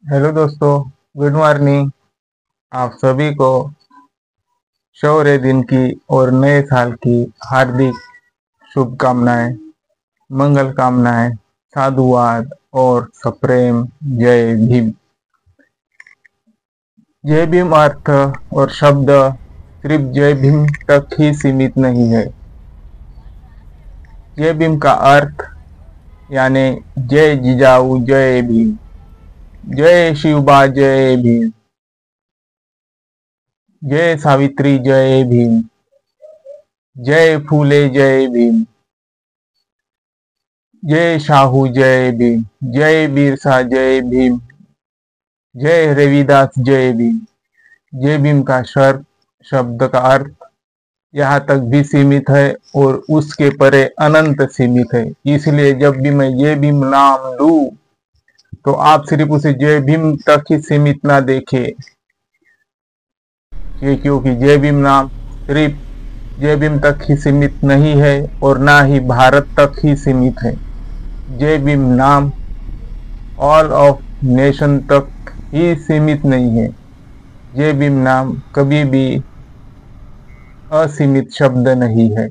Hello दोस्तों। Good morning. आप सभी को शौर्य दिन की और नए साल की हार्दिक शुभकामनाएं, मंगल कामनाएं, साधुवाद और सप्रेम जय भीम। जय भीम अर्थ और शब्द सिर्फ जय भीम तक ही सीमित नहीं है। जय भीम का अर्थ यानी जय जिजाऊ जय भीम, जय शिवबा जय भीम, जय सावित्री जय भीम, जय फूले जय भीम, जय शाहू जय भीम, जय बिरसा जय भीम, जय रविदास जय भीम। जय भीम का शब्द का अर्थ यहाँ तक भी सीमित है और उसके परे अनंत सीमित है। इसलिए जब भी मैं जय भीम नाम लूं तो आप सिर्फ उसे जय भीम तक ही सीमित ना देखें, क्योंकि जय भीम नाम सिर्फ जय भीम तक ही सीमित नहीं है और ना ही भारत तक ही सीमित है। जय भीम नाम ऑल ऑफ नेशन तक ही सीमित नहीं है। जय भीम नाम कभी भी असीमित शब्द नहीं है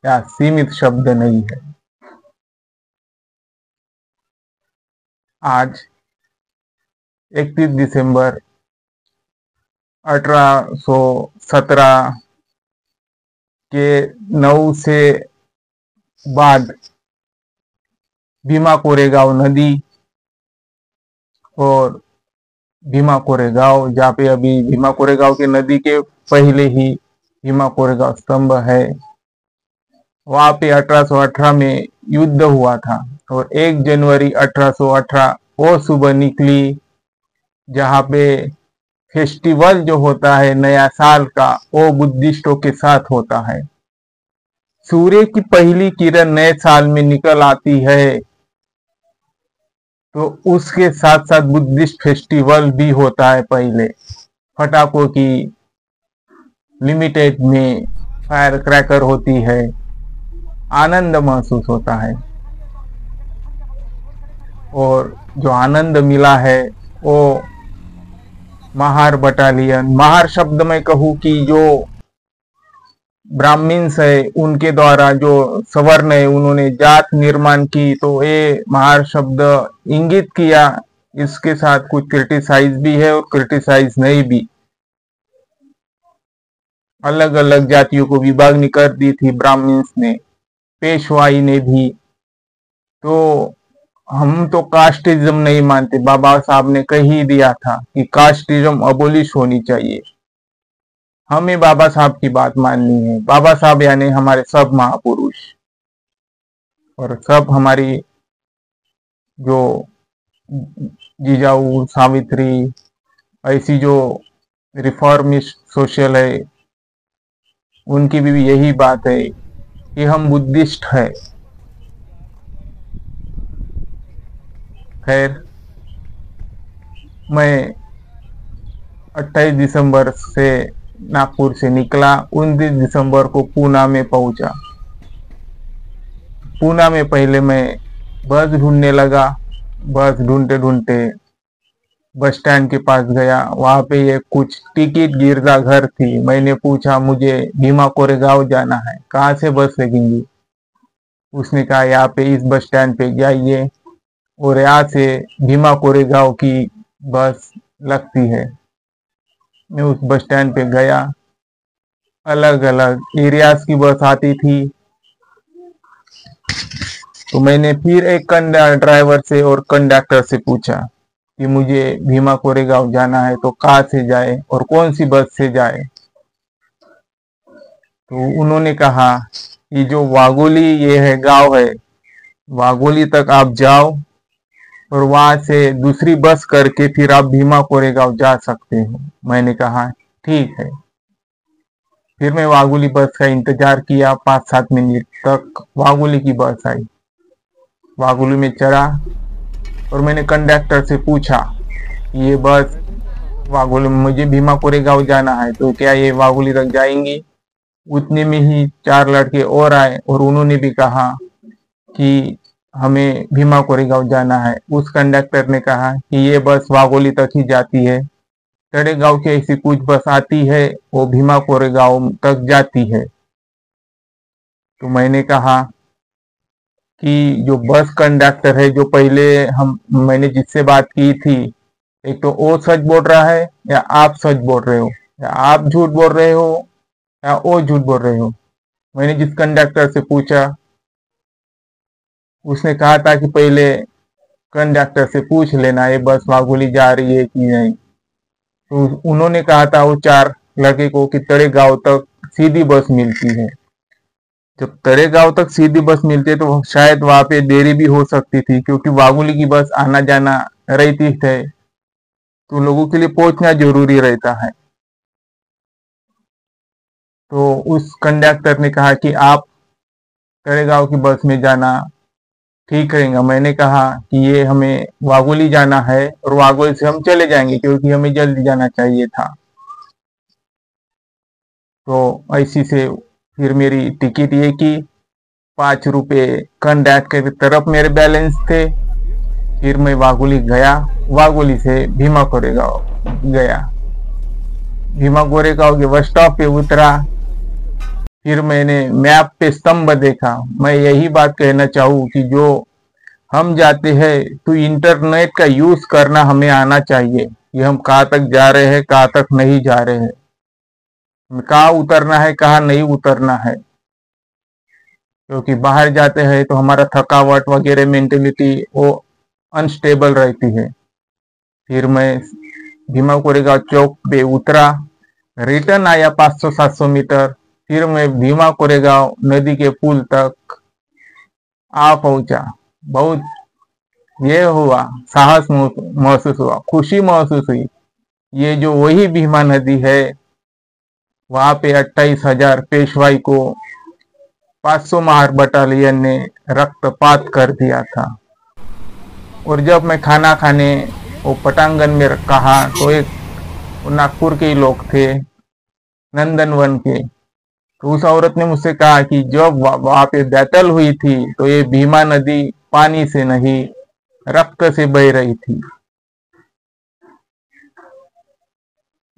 या सीमित शब्द नहीं है। आज 31 दिसंबर 1817 के 9 से बाद भीमा कोरेगांव नदी और भीमा कोरेगांव, जहाँ पे अभी भीमा कोरेगांव के नदी के पहले ही भीमा कोरेगांव स्तंभ है, वहां पे 1818 में युद्ध हुआ था और 1 जनवरी 1818 वो सुबह निकली जहाँ पे फेस्टिवल जो होता है नया साल का वो बुद्धिस्टों के साथ होता है। सूर्य की पहली किरण नए साल में निकल आती है तो उसके साथ साथ बुद्धिस्ट फेस्टिवल भी होता है। पहले पटाखों की लिमिटेड में फायर क्रैकर होती है, आनंद महसूस होता है और जो आनंद मिला है वो महार बटालियन, महार शब्द में कहूँ कि जो ब्राह्मण्स है उनके द्वारा जो सवर्ण है उन्होंने जात निर्माण की, तो ये महार शब्द इंगित किया। इसके साथ कुछ क्रिटिसाइज भी है और क्रिटिसाइज नहीं भी। अलग अलग जातियों को विभागनी कर दी थी ब्राह्मण्स ने, पेशवाई ने भी। तो हम तो कास्टिज्म नहीं मानते, बाबा साहब ने कह ही दिया था कि कास्टिज्म अबोलिश होनी चाहिए। हमें बाबा साहब की बात माननी है। बाबा साहब यानी हमारे सब महापुरुष और सब हमारी जो जिजाऊ सावित्री ऐसी जो रिफॉर्मिस्ट सोशल है उनकी भी यही बात है कि हम बुद्धिस्ट है। खैर, मैं 28 दिसंबर से नागपुर से निकला, 29 दिसंबर को पूना में पहुंचा। पूना में पहले मैं बस ढूंढने लगा। बस ढूंढते ढूंढते बस स्टैंड के पास गया, वहां पे ये कुछ टिकट गिरजा घर थी। मैंने पूछा मुझे भीमा कोरेगांव जाना है, कहाँ से बस लगेंगी? उसने कहा यहाँ पे इस बस स्टैंड पे जाइए और यहाँ से भीमा कोरेगांव की बस लगती है। मैं उस बस स्टैंड पे गया, अलग अलग एरियाज की बस आती थी। तो मैंने फिर एक ड्राइवर से और कंडक्टर से पूछा कि मुझे भीमा कोरेगांव जाना है तो कहाँ से जाए और कौन सी बस से जाए। तो उन्होंने कहा कि जो वागोली ये है गांव है, वागोली तक आप जाओ और वहां से दूसरी बस करके फिर आप भीमा कोरेगांव जा सकते हो। मैंने कहा ठीक है। फिर मैं वागोली बस का इंतजार किया, 5-7 मिनट तक वागोली की बस आई। वागोली में चढ़ा और मैंने कंडक्टर से पूछा ये बस वागोली में मुझे भीमा कोरेगांव जाना है तो क्या ये वागोली तक जाएंगी? उतने में ही 4 लड़के और आए और उन्होंने भी कहा कि हमें भीमा कोरेगांव जाना है। उस कंडक्टर ने कहा कि ये बस वाघोली तक ही जाती है, तड़ेगांव की ऐसी कुछ बस आती है वो भीमा कोरेगांव तक जाती है। तो मैंने कहा कि जो बस कंडक्टर है, जो पहले मैंने जिससे बात की थी, एक तो वो सच बोल रहा है या आप सच बोल रहे हो, या आप झूठ बोल रहे हो या वो झूठ बोल रहे हो। मैंने जिस कंडक्टर से पूछा, उसने कहा था कि पहले कंडक्टर से पूछ लेना ये बस वाघोली जा रही है कि नहीं। तो उन्होंने कहा था वो 4 लड़के को कि तड़ेगांव तक सीधी बस मिलती है। जब तड़ेगांव तक सीधी बस मिलती है तो शायद वहां पे देरी भी हो सकती थी, क्योंकि वाघोली की बस आना जाना रहती है, तो लोगों के लिए पहुंचना जरूरी रहता है। तो उस कंडक्टर ने कहा कि आप तड़ेगांव की बस में जाना ठीक रहेगा। मैंने कहा कि ये हमें वाघोली जाना है और वाघोली से हम चले जाएंगे, क्योंकि हमें जल्दी जाना चाहिए था। तो ऐसी से फिर मेरी टिकट ये की, 5 रुपये कंडक्टर की तरफ मेरे बैलेंस थे। फिर मैं वाघोली गया, वाघोली से भीमा कोरेगांव गया। भीमा कोरेगांव के बस स्टॉप पे उतरा। फिर मैंने मैप पे स्तंभ देखा। मैं यही बात कहना चाहूँ कि जो हम जाते हैं तो इंटरनेट का यूज करना हमें आना चाहिए कि हम कहाँ तक जा रहे हैं, कहाँ तक नहीं जा रहे हैं, कहाँ उतरना है, कहाँ नहीं उतरना है। क्योंकि बाहर जाते हैं तो हमारा थकावट वगैरह मेंटेलिटी वो अनस्टेबल रहती है। फिर मैं भीमा कोरेगांव चौक पे उतरा, रिटर्न आया 500-700 मीटर। फिर मैं भीमा कोरेगांव नदी के पुल तक आ पहुंचा। बहुत ये हुआ, साहस महसूस हुआ, खुशी महसूस हुई। ये जो वही भीमा नदी है, वहां पे 28,000 पेशवाई को 500 महार बटालियन ने रक्तपात कर दिया था। और जब मैं खाना खाने वो पटांगन में कहा तो एक नागपुर के ही लोग थे, नंदनवन के। तो उस औरत ने मुझसे कहा कि जब वहां पे बैटल हुई थी तो ये भीमा नदी पानी से नहीं, रक्त से बह रही थी।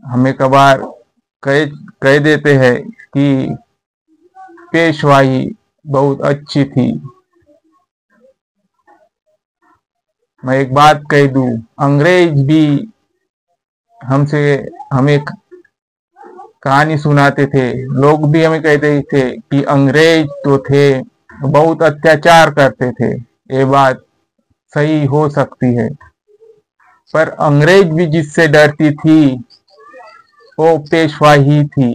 हमें कभार कह कह देते हैं कि पेशवाई बहुत अच्छी थी। मैं एक बात कह दूं, अंग्रेज भी हमसे हमें कहानी सुनाते थे, लोग भी हमें कहते थे कि अंग्रेज तो थे, बहुत अत्याचार करते थे। ये बात सही हो सकती है, पर अंग्रेज भी जिससे डरती थी वो पेशवाई ही थी।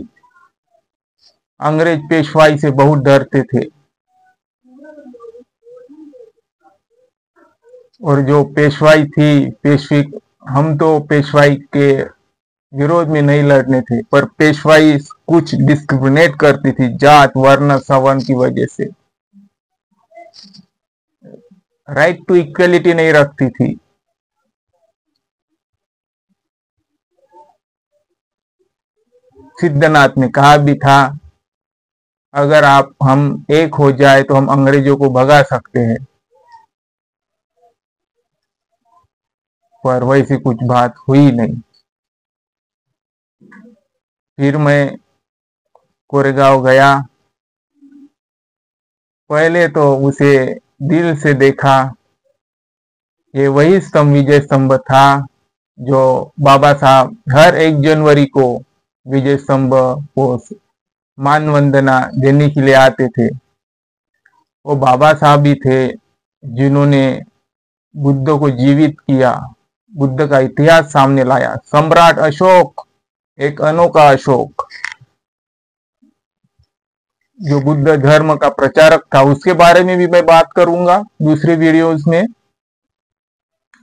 अंग्रेज पेशवाई से बहुत डरते थे, और जो पेशवाई थी, पेशवी, हम तो पेशवाई के विरोध में नहीं लड़ने थे, पर पेशवाई कुछ डिस्क्रिमिनेट करती थी जात वर्ण सवर्ण की वजह से, राइट टू इक्वलिटी नहीं रखती थी। सिद्धनाथ ने कहा भी था, अगर हम एक हो जाए तो हम अंग्रेजों को भगा सकते हैं, पर वैसी कुछ बात हुई नहीं। फिर मैं कोरेगांव गया। पहले तो उसे दिल से देखा। ये वही स्तंभ, विजय स्तंभ था जो बाबा साहब हर 1 जनवरी को विजय स्तंभ को मान वंदना देने के लिए आते थे। वो बाबा साहब ही थे जिन्होंने बुद्ध को जीवित किया, बुद्ध का इतिहास सामने लाया। सम्राट अशोक, एक अनोखा अशोक जो बुद्ध धर्म का प्रचारक था, उसके बारे में भी मैं बात करूंगा दूसरे वीडियोस में।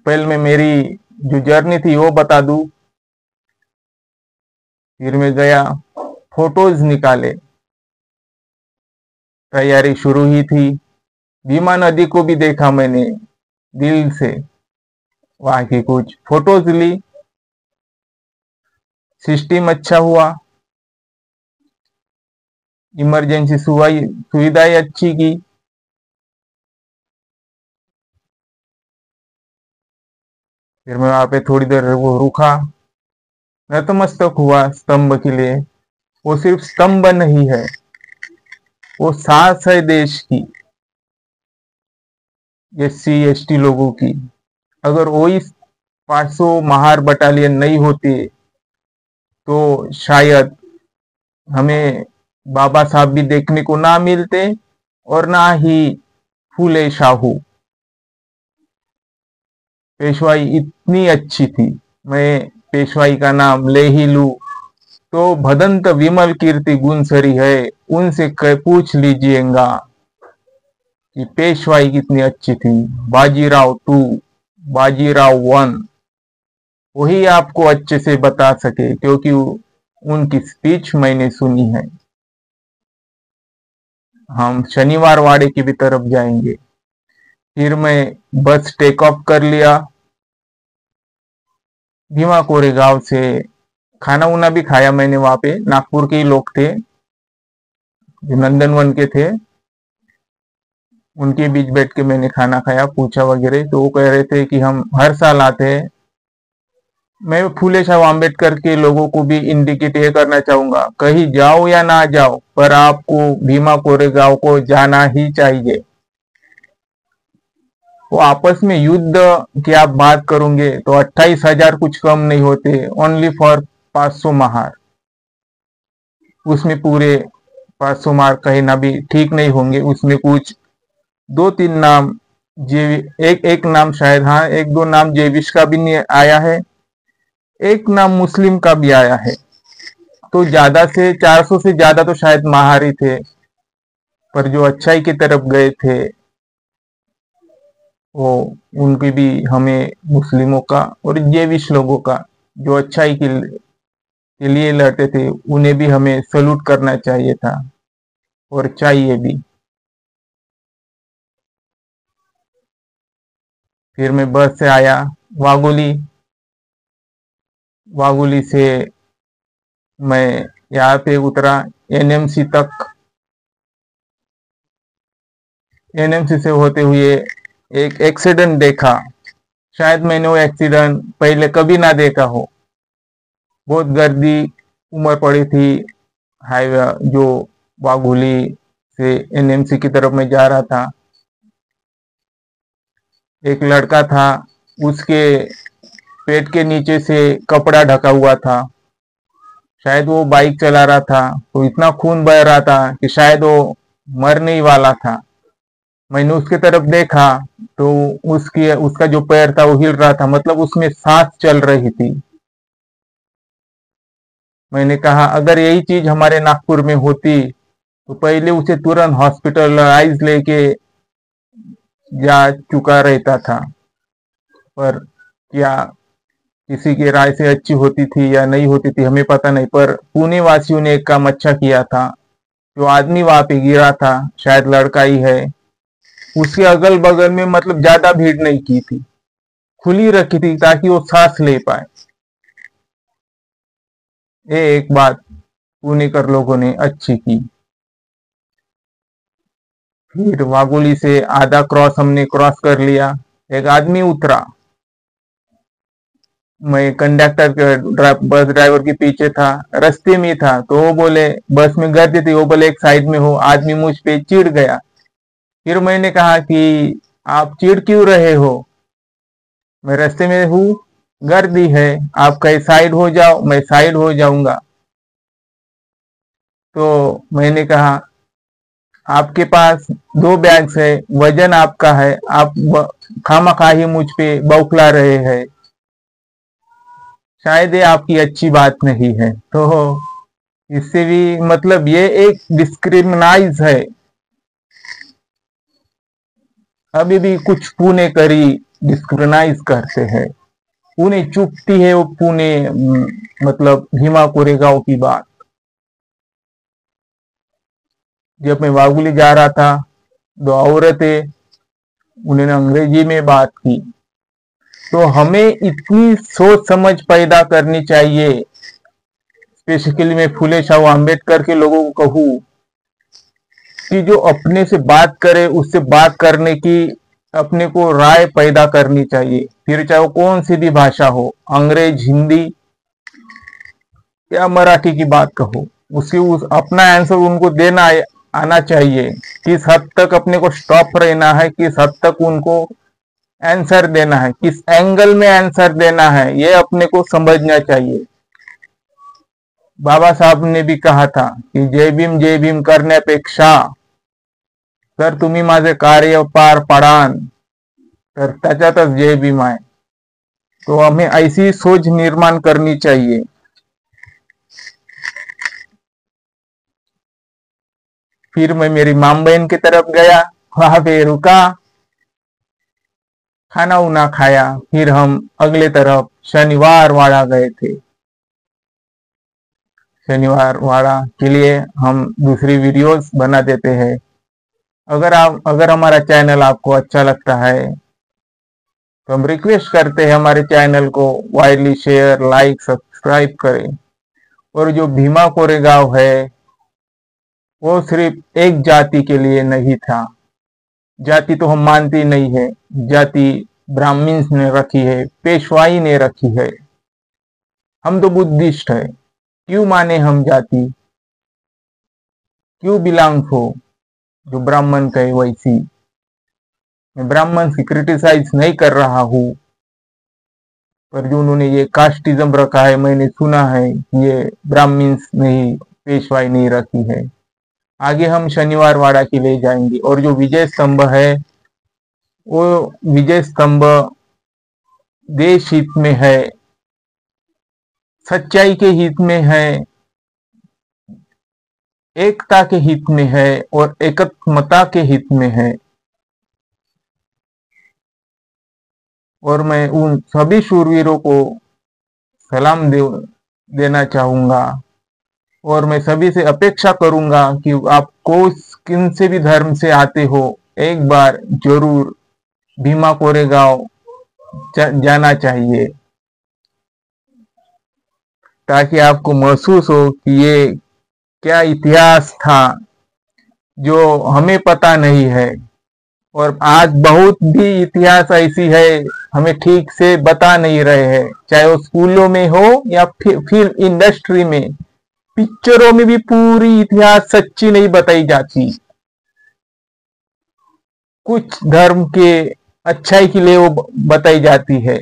पहले मैं मेरी जो जर्नी थी वो बता दूं। फिर मैं गया, फोटोज निकाले, तैयारी शुरू ही थी। भीमा नदी को भी देखा मैंने दिल से, वहां की कुछ फोटोज ली। सिस्टम अच्छा हुआ, इमरजेंसी सुविधाएं अच्छी की। फिर मैं वहां पे थोड़ी देर वो रुका, नतमस्तक हुआ स्तंभ के लिए। वो सिर्फ स्तंभ नहीं है, वो सांस है देश की, SC ST लोगों की। अगर वो इस 500 महार बटालियन नहीं होती तो शायद हमें बाबा साहब भी देखने को ना मिलते और ना ही फूले शाहू। पेशवाई इतनी अच्छी थी, मैं पेशवाई का नाम ले ही लूं तो भदंत विमल कीर्ति गुणसरी है, उनसे पूछ लीजिएगा कि पेशवाई कितनी अच्छी थी। बाजीराव 2, बाजीराव 1 वही आपको अच्छे से बता सके, क्योंकि उनकी स्पीच मैंने सुनी है। हम शनिवार वाड़े की भी तरफ जाएंगे। फिर मैं बस टेक ऑफ कर लिया भीमा कोरेगांव से। खाना उना भी खाया मैंने, वहां पे नागपुर के ही लोग थे जो नंदनवन के थे, उनके बीच बैठ के मैंने खाना खाया, पूछा वगैरह। तो वो कह रहे थे कि हम हर साल आते हैं। मैं फूले शाह आम्बेडकर के लोगों को भी इंडिकेट ये करना चाहूंगा, कहीं जाओ या ना जाओ पर आपको भीमा कोरेगांव को जाना ही चाहिए। वो आपस में युद्ध की आप बात करोगे तो 28,000 कुछ कम नहीं होते, ओनली फॉर 500 महार। उसमें पूरे 500 महार कहना भी ठीक नहीं होंगे, उसमें कुछ 2-3 नाम एक नाम शायद, हाँ 1-2 नाम जेविश का भी नहीं आया है, एक नाम मुस्लिम का भी आया है। तो ज्यादा से 400 से ज्यादा तो शायद महारी थे, पर जो अच्छाई की तरफ गए थे वो उनकी भी, हमें मुस्लिमों का और जेविश लोगों का जो अच्छाई के लिए लड़ते थे, उन्हें भी हमें सल्यूट करना चाहिए था और चाहिए भी। फिर मैं बस से आया वागोली। वागोली से मैं यहाँ पे उतरा NMC तक। NMC से होते हुए एक एक्सीडेंट देखा, शायद मैंने वो एक्सीडेंट पहले कभी ना देखा हो। बहुत गर्दी उमड़ पड़ी थी हाईवे, जो वाघोली से NMC की तरफ मैं जा रहा था। एक लड़का था, उसके पेट के नीचे से कपड़ा ढका हुआ था, शायद वो बाइक चला रहा था, तो इतना खून बह रहा था कि शायद वो मरने ही वाला था। मैंने उसके तरफ देखा तो उसका जो पैर था वो हिल रहा था, मतलब उसमें सांस चल रही थी। मैंने कहा अगर यही चीज हमारे नागपुर में होती तो पहले उसे तुरंत हॉस्पिटलाइज लेके जा चुका रहता था। पर क्या किसी की राय से अच्छी होती थी या नहीं होती थी हमें पता नहीं, पर पुणे वासियों ने एक काम अच्छा किया था। जो आदमी वहां पे गिरा था, शायद लड़का ही है, उसके अगल बगल में मतलब ज्यादा भीड़ नहीं की थी, खुली रखी थी ताकि वो सांस ले पाए। ये एक बात पुणेकर लोगों ने अच्छी की। फिर वागोली से आधा क्रॉस हमने क्रॉस कर लिया, एक आदमी उतरा। मैं कंडक्टर के बस ड्राइवर के पीछे था, रास्ते में था, तो वो बोले बस में गर्दी थी, वो बोले एक साइड में हो। आदमी मुझ पे चिढ़ गया। फिर मैंने कहा कि आप चिढ़ क्यों रहे हो, मैं रास्ते में हूँ, गर्दी है, आप कहीं साइड हो जाओ, मैं साइड हो जाऊंगा। तो मैंने कहा आपके पास 2 बैग्स है, वजन आपका है, आप खामखा ही मुझ पे बौखला रहे हैं, शायद ये आपकी अच्छी बात नहीं है। तो इससे भी मतलब ये एक डिस्क्रिमिनाइज है। अभी भी कुछ पुणे करी डिस्क्रिमिनाइज करते हैं, उन्हें चुपती है वो पुणे मतलब भीमा कोरेगांव की बात। जब मैं वागुली जा रहा था, 2 औरतें, उन्होंने अंग्रेजी में बात की। तो हमें इतनी सोच समझ पैदा करनी चाहिए, स्पेशली मैं फूले शाह आम्बेडकर के लोगों को कहूँ कि जो अपने से बात करे उससे बात करने की अपने को राय पैदा करनी चाहिए। फिर चाहे वो कौन सी भी भाषा हो, अंग्रेज, हिंदी या मराठी की बात कहो, अपना आंसर उनको देना आना चाहिए। किस हद तक अपने को स्टॉप रहना है, किस हद तक उनको आंसर देना है, किस एंगल में आंसर देना है, ये अपने को समझना चाहिए। बाबा साहब ने भी कहा था की जय भीम करण्यापेक्षा जर तुम्ही माझे कार्य पार पाडाल तर त्याच्यातच जय भीम आहे। तो हमें ऐसी सोच निर्माण करनी चाहिए। फिर मैं मेरी माम बहन की तरफ गया, वहां पे रुका, खाना उना खाया, फिर हम अगले तरफ शनिवार वाड़ा गए थे। शनिवार वाड़ा के लिए हम दूसरी वीडियोस बना देते हैं। अगर हमारा चैनल आपको अच्छा लगता है तो हम रिक्वेस्ट करते हैं हमारे चैनल को वाइडली शेयर, लाइक, सब्सक्राइब करें। और जो भीमा कोरेगांव है वो सिर्फ एक जाति के लिए नहीं था। जाति तो हम मानते नहीं है, जाति ब्राह्मण्स ने रखी है, पेशवाई ने रखी है। हम तो बुद्धिस्ट है, क्यों माने हम जाति, क्यों बिलोंग हो जो ब्राह्मण कहे वैसी। मैं ब्राह्मण की क्रिटिसाइज नहीं कर रहा हूं, पर जो उन्होंने ये कास्टिज्म रखा है, मैंने सुना है ये ब्राह्मण्स नहीं, पेशवाई नहीं रखी है। आगे हम शनिवार वाड़ा के लिए जाएंगे। और जो विजय स्तंभ है वो विजय स्तंभ देश हित में है, सच्चाई के हित में है, एकता के हित में है और एकात्मता के हित में है। और मैं उन सभी शूरवीरों को सलाम देना चाहूंगा। और मैं सभी से अपेक्षा करूंगा कि आपको किन से भी धर्म से आते हो, एक बार जरूर भीमा कोरेगांव जाना चाहिए, ताकि आपको महसूस हो कि ये क्या इतिहास था जो हमें पता नहीं है। और आज बहुत भी इतिहास ऐसी है हमें ठीक से बता नहीं रहे हैं, चाहे वो स्कूलों में हो या फिल्म इंडस्ट्री में, पिक्चरों में भी पूरी इतिहास सच्ची नहीं बताई जाती। कुछ धर्म के अच्छाई के लिए वो बताई जाती है।